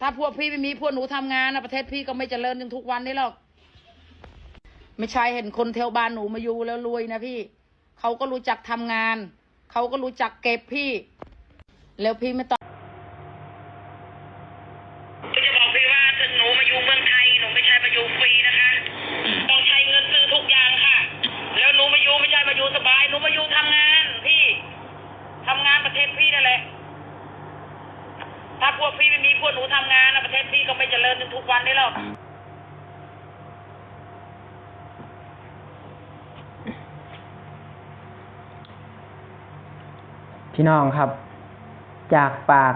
าพวกพี่ไม่มีพวกหนูทำงานนะประเทศพี่ก็ไม่เจริญจนทุกวันนี้หรอกไม่ใช่เห็นคนแถวบ้านหนูมาอยู่แล้วรวยนะพี่เขาก็รู้จักทำงานเขาก็รู้จักเก็บพี่แล้วพี่ไม่ต้องจะบอกพี่ว่าถึงหนูมาอยู่เมืองไทยหนูไม่ใช่มาอยู่ฟรีนะคะต้องใช้เงินซื้อทุกอย่างค่ะแล้วหนูมาอยู่ไม่ใช่มาอยู่สบายหนูมาอยู่ทำงานพี่ทำงานประเทศพี่นั่นแหละถ้าพวกพี่ไม่มีพวกหนูทำงานนะประเทศพี่ก็ไม่เจริญจนทุกวันนี้หรอกพี่น้องครับจากปาก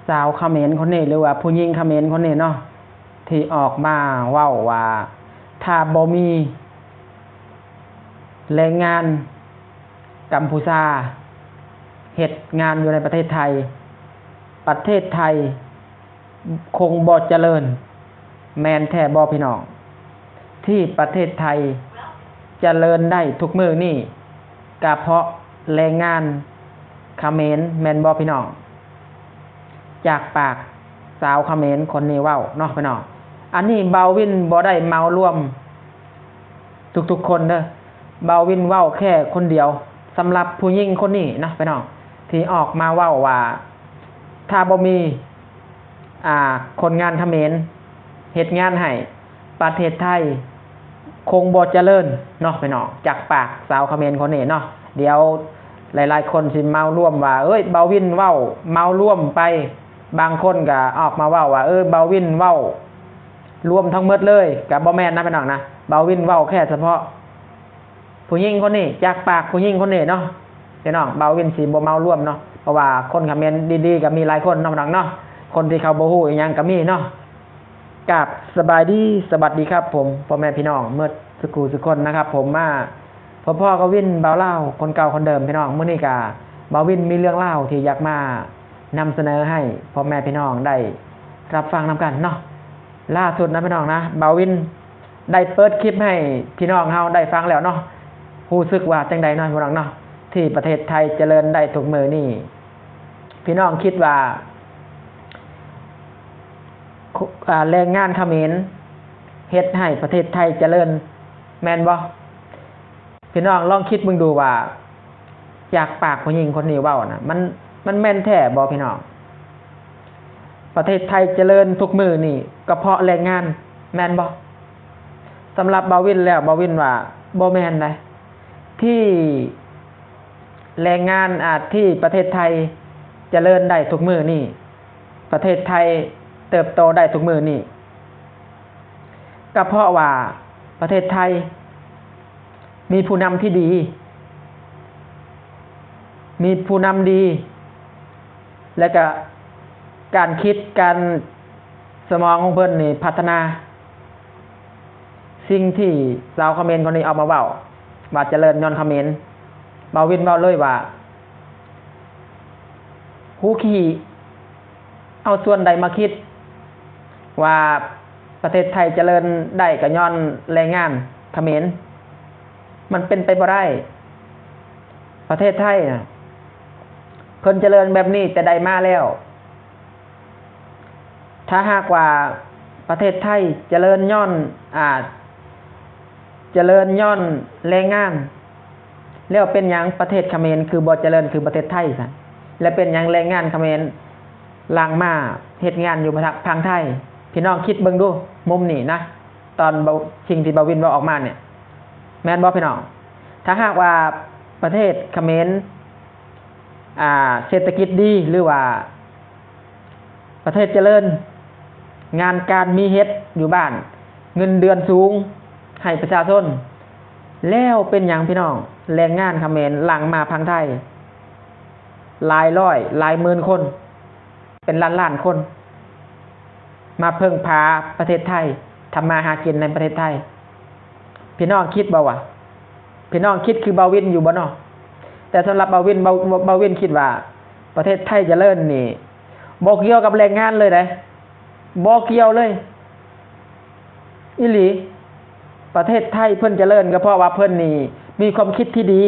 สาวเขมรคนนี้หรือว่าผู้หญิงเขมรคนนี้เนาะที่ออกมาเว้าว่าถ้าบ่มีแรงงานกัมพูชาเฮ็ดงานอยู่ในประเทศไทยประเทศไทยคงบ่เจริญแม่นแท้บ่พี่น้องที่ประเทศไทยเจริญได้ทุกมื้อนี้ก็เพราะแรงงานเขมรแม่นบ่พี่น้องจากปากสาวเขมรคนนี้เว้าเนาะพี่น้องอันนี้เบาวินบ่ได้เมารวมทุกๆคนเด้อเบาวินเว้าแค่คนเดียวสำหรับผู้หญิงคนนี้นะพี่น้องที่ออกมาเว้าว่าถ้าบ่มีคนงานเขมรเฮ็ดงานให้ประเทศไทยคงบ่เจริญเนาะพี่น้องจากปากสาวเขมรคนนี้เนาะเดี๋ยวหลายๆคนสิเมาร่วมว่าเอ้ยเบาวินเว้าเมาร่วมไปบางคนก็ออกมาเว้าว่าเบาวินเว้ารวมทั้งหมดเลยก็บ่แม่นนะพี่น้องนะเบาวินเว้าแค่เฉพาะผู้หญิงคนนี้จากปากผู้หญิงคนนี้เนาะพี่น้องเบาวินสิบ่เมาร่วมเนาะเพราะว่าคนเขมรดีๆก็มีหลายคนเนาะพี่น้องเนาะคนที่เขาบ่ฮู้อีหยังก็มีเนาะกับสบายดีสวัสดีครับผมพ่อแม่พี่น้องเมื่อสักครู่ทุกคนนะครับผมมาพ่อก็วินเบาเล่าคนเก่าคนเดิมพี่น้องมื้อนี้ก็เบาวินมีเรื่องเล่าที่อยากมานำเสนอให้พ่อแม่พี่น้องได้รับฟังนำกันเนาะล่าสุดนะพี่น้องนะเบาวินได้เปิดคลิปให้พี่น้องเฮาได้ฟังแล้วเนาะรู้สึกว่าจังใดเนาะพี่น้องเนาะที่ประเทศไทยเจริญได้ทุกมื้อนี้พี่น้องคิดว่าแรงงานเขมรเฮ็ดให้ประเทศไทยเจริญแม่นบ่พี่น้องลองคิดมึงดูว่าจากปากผู้หญิงคนนี้เว้านะมันแม่นแท้บ่พี่น้องประเทศไทยเจริญทุกมื้อนี่ก็เพราะแรงงานแม่นบ่สำหรับเบาวินแล้วเบาวินว่าบ่แม่นนะที่แรงงานที่ประเทศไทยเจริญได้ทุกมื้อนี่ประเทศไทยเติบโตได้ทุกมื้อนี่ก็เพราะว่าประเทศไทยมีผู้นำที่ดีมีผู้นำดีและก็การคิดการสมองของเพิ่นนี่พัฒนาสิ่งที่ชาวเขมรคนนี้เอามาเว้าว่าเจริญย้อนเขมรเบาวินเว้าเลยว่าฮู้ขี้เอาส่วนใดมาคิดว่าประเทศไทยเจริญได้ก็ย้อนแรงงานเขมรมันเป็นไปบ่ได้ประเทศไทยนะเพิ่นเจริญแบบนี้แต่ใดมาแล้วถ้าหากว่าประเทศไทยเจริญย้อนเจริญย้อนแรงงานแล้วเป็นหยังประเทศเขมรคือบ่เจริญคือประเทศไทยซะและเป็นหยังแรงงานเขมรลางมาเฮ็ดงานอยู่ทางไทยพี่น้องคิดเบิ่งดูมุมนี้นะตอนสิ่งที่เบาวินเว้าออกมาเนี่ยแม่นบ่พี่น้องถ้าหากว่าประเทศเขมรเศรษฐกิจดีหรือว่าประเทศเจริญงานการมีเฮ็ดอยู่บ้านเงินเดือนสูงให้ประชาชนแล้วเป็นหยังพี่น้องแรงงานเขมรหลังมาพังไทยหลายร้อยหลายหมื่นคนเป็นล้านๆคนมาเพิ่งพาประเทศไทยทำมาหากินในประเทศไทยพี่น้องคิดบ่วะพี่น้องคิดคือเบาวินอยู่บ่เนาะแต่สำหรับเบาวินคิดว่าประเทศไทยเจริญนี่บ่เกี่ยวกับแรงงานเลยเด้บ่เกี่ยวเลยอีหลีประเทศไทยเพิ่นเจริญก็เพราะว่าเพิ่นนี่มีความคิดที่ดี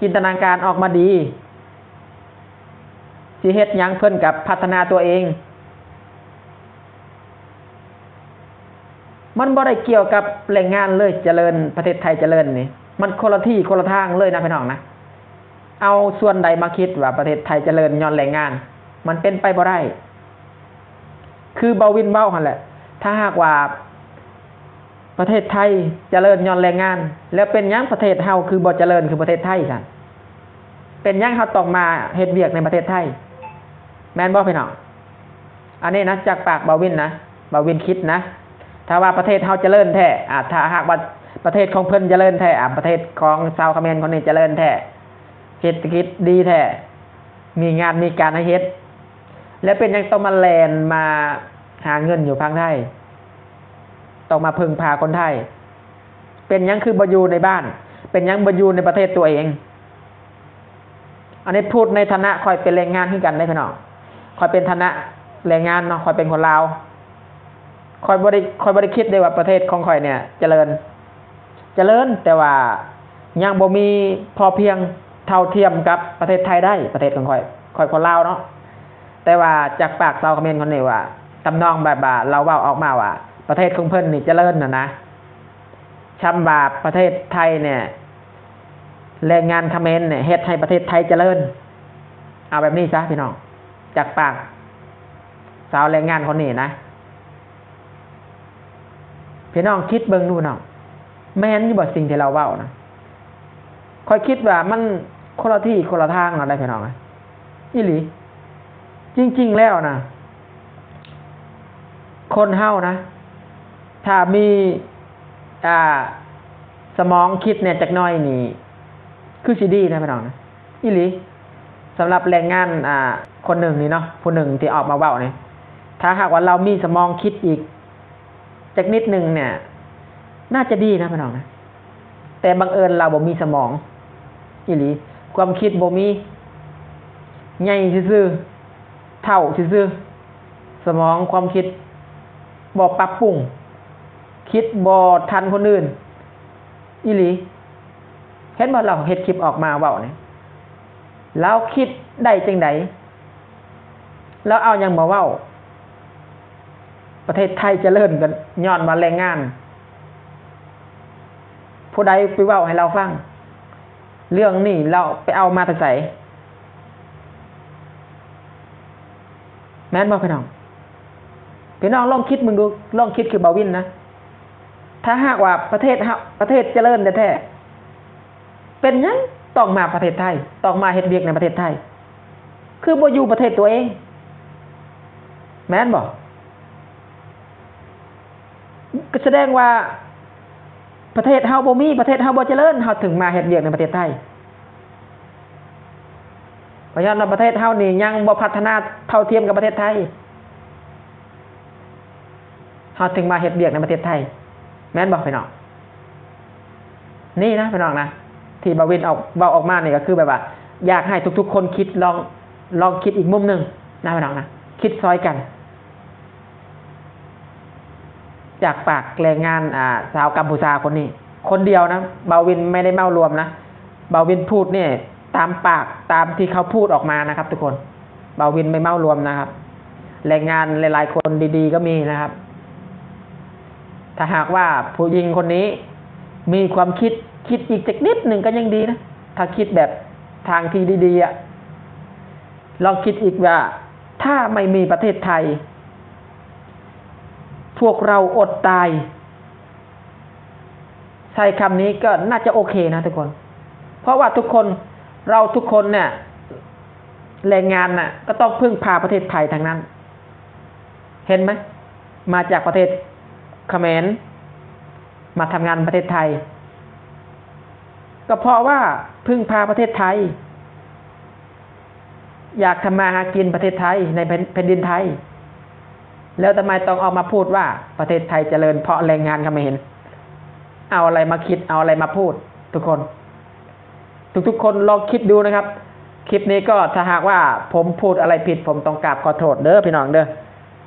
จินตนาการออกมาดีสิเฮ็ดหยังเพิ่นกับพัฒนาตัวเอง มันบ่ได้เกี่ยวกับแรงงานเลยเจริญประเทศไทยเจริญนี่มันคนละที่คนละทางเลยนะพี่น้องนะเอาส่วนใดมาคิดว่าประเทศไทยเจริญย้อนแรงงานมันเป็นไปบ่ได้คือเบาวินเบ้าหั่นแหละถ้าหากว่าประเทศไทยเจริญย้อนแรงงานแล้วเป็นหยังประเทศเฮาคือบ่เจริญคือประเทศไทยซั่นเป็นหยังเฮาต้องมาเฮ็ดเวียกในประเทศไทยแม่นบ่พี่น้องอันนี้นะจากปากเบาวินนะเบาวินคิดนะถ้าว่าประเทศเฮาเจริญแท้ถ้าหากว่าประเทศของเพิ่นเจริญแท้ประเทศของชาวเขมรคนนี้เจริญแท้เศรษฐกิจดีแท้มีงานมีการให้เฮ็ดแล้วเป็นหยังต้องมาแลนมาหาเงินอยู่ภาคไทยต้องมาพึ่งพาคนไทยเป็นหยังคือบ่อยู่ในบ้านเป็นหยังบ่อยู่ในประเทศตัวเองอันนี้พูดในฐานะคอยเป็นแรงงานคือกันได้พี่น้องคอยเป็นฐานะแรงงานเนาะคอยเป็นคนลาวคอยบ่ได้คิดได้ว่าประเทศของคอยเนี่ยเจริญแต่ว่ายังบ่มีพอเพียงเท่าเทียมกับประเทศไทยได้ประเทศของคอยคนลาวเนาะแต่ว่าจากปากชาวเขมรคนนี้ว่าตำนองแบบว่าเราเว้าออกมาว่าประเทศของเพิ่นนี่เจริญนะชำว่าประเทศไทยเนี่ยแรงงานเขมรเนี่ยเฮ็ดให้ประเทศไทยเจริญเอาแบบนี้ซะพี่น้องจากปากสาวแรงงานคนนี้นะพี่น้องคิดเบิ่งดูเนาะแม่นอยู่บ่สิ่งที่เราเว้านะค่อยคิดว่ามันคนละที่คนละทางเนาะได้พี่น้องอีหลีจริงๆแล้วนะคนเฮานะถ้ามีสมองคิดเนี่ยจักหน่อยนี่คือสิดีนะพี่น้องนะอีหลีสำหรับแรงงานคนหนึ่งนี่เนาะผู้หนึ่งที่ออกมาเว้านี่ถ้าหากว่าเรามีสมองคิดอีกจักนิดนึงเนี่ยน่าจะดีนะพี่น้องนะแต่บังเอิญเราบ่มีสมองอีหลีความคิดบ่มีใหญ่ซื่อๆเท่าซื่อๆสมองความคิดบ่ปรับปรุงคิดบ่ทันคนอื่นอีหลีเห็นบ่เราเฮ็ดคลิปออกมาเว้านี่แล้วคิดได้จังได๋แล้วเอาหยังมาเว้าประเทศไทยเจริญกันย้อนว่าแรงงานผู้ใดไปเว้าให้เราฟังเรื่องนี้เราไปเอามาแต่ไสแม่นบ่พี่น้องลองคิดมึงดูลองคิดคือเบาวินนะถ้าหากว่าประเทศเจริญแท้ๆเป็นหยังต้องมาประเทศไทยต้องมาเฮ็ดเวียกในประเทศไทยคือบ่อยู่ประเทศตัวเองแม่นบ่ก็แสดงว่าประเทศเฮาบ่มีประเทศเฮาบ่เจริญเฮาถึงมาเฮ็ดเวียกในประเทศไทยเพราะฉะนั้นประเทศเฮานี่ยังบ่พัฒนาเท่าเทียมกับประเทศไทยเฮาถึงมาเฮ็ดเวียกในประเทศไทยแม่นบ่พี่น้องนี่นะพี่น้องนะที่บาวินเว้าออกมานี่ก็คือแบบว่าอยากให้ทุกๆคนคิดลองคิดอีกมุมนึงนะพี่น้องนะคิดซอยกันจากปากแรงงานชาวกัมพูชาคนนี้คนเดียวนะบาวินไม่ได้เมารวมนะบาวินพูดเนี่ยตามปากตามที่เขาพูดออกมานะครับทุกคนบาวินไม่เมารวมนะครับแรงงานหลายๆคนดีๆก็มีนะครับถ้าหากว่าผู้หญิงคนนี้มีความคิดอีกจักนิดหนึ่งก็ยังดีนะถ้าคิดแบบทางที่ดีๆลองคิดอีกว่าถ้าไม่มีประเทศไทยพวกเราอดตายใช้คำนี้ก็น่าจะโอเคนะทุกคนเพราะว่าทุกคนเนี่ยแรงงานน่ะก็ต้องพึ่งพาประเทศไทยทั้งนั้นเห็นไหมมาจากประเทศเขมรมาทำงานประเทศไทยก็เพราะว่าพึ่งพาประเทศไทยอยากทำมาหากินประเทศไทยในแผ่นดินไทยแล้วทำไมต้องออกมาพูดว่าประเทศไทยเจริญเพราะแรงงานเขมรเอาอะไรมาคิดเอาอะไรมาพูดทุกคนลองคิดดูนะครับคลิปนี้ก็ถ้าหากว่าผมพูดอะไรผิดผมต้องกราบขอโทษเด้อพี่น้องเด้อ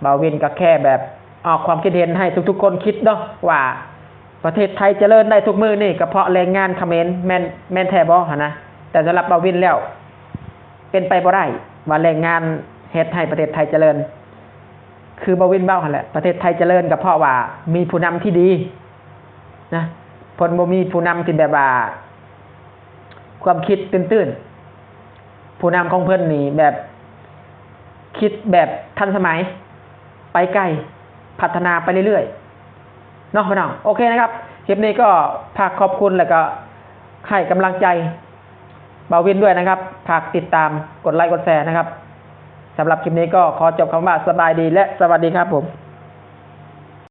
บ่าววินก็แค่แบบออกความคิดเห็นให้ทุกๆคนคิดเนาะว่าประเทศไทยเจริญได้ทุกมือนี่ก็เพราะแรงงานเขมรแม่นแท้บ่หั่นนะแต่สำหรับบ่าววินแล้วเป็นไปบ่ได้ว่าแรงงานเฮ็ดให้ประเทศไทยเจริญ คือบาวินเบ้าหั่นแหละประเทศไทยเจริญกับเพราะว่ามีผู้นำที่ดีนะพลบ่มีผู้นำที่แบบว่าความคิดตื้นๆผู้นำของเพิ่นนี่แบบคิดแบบทันสมัยไปไกลพัฒนาไปเรื่อยๆเนาะพี่น้องโอเคนะครับคลิปนี้ก็ฝากขอบคุณแล้วก็ให้กำลังใจบาวินด้วยนะครับฝากติดตามกดไลค์กดแชร์นะครับสำหรับคลิปนี้ก็ขอจบคำว่าสบายดีและสวัสดีครับผม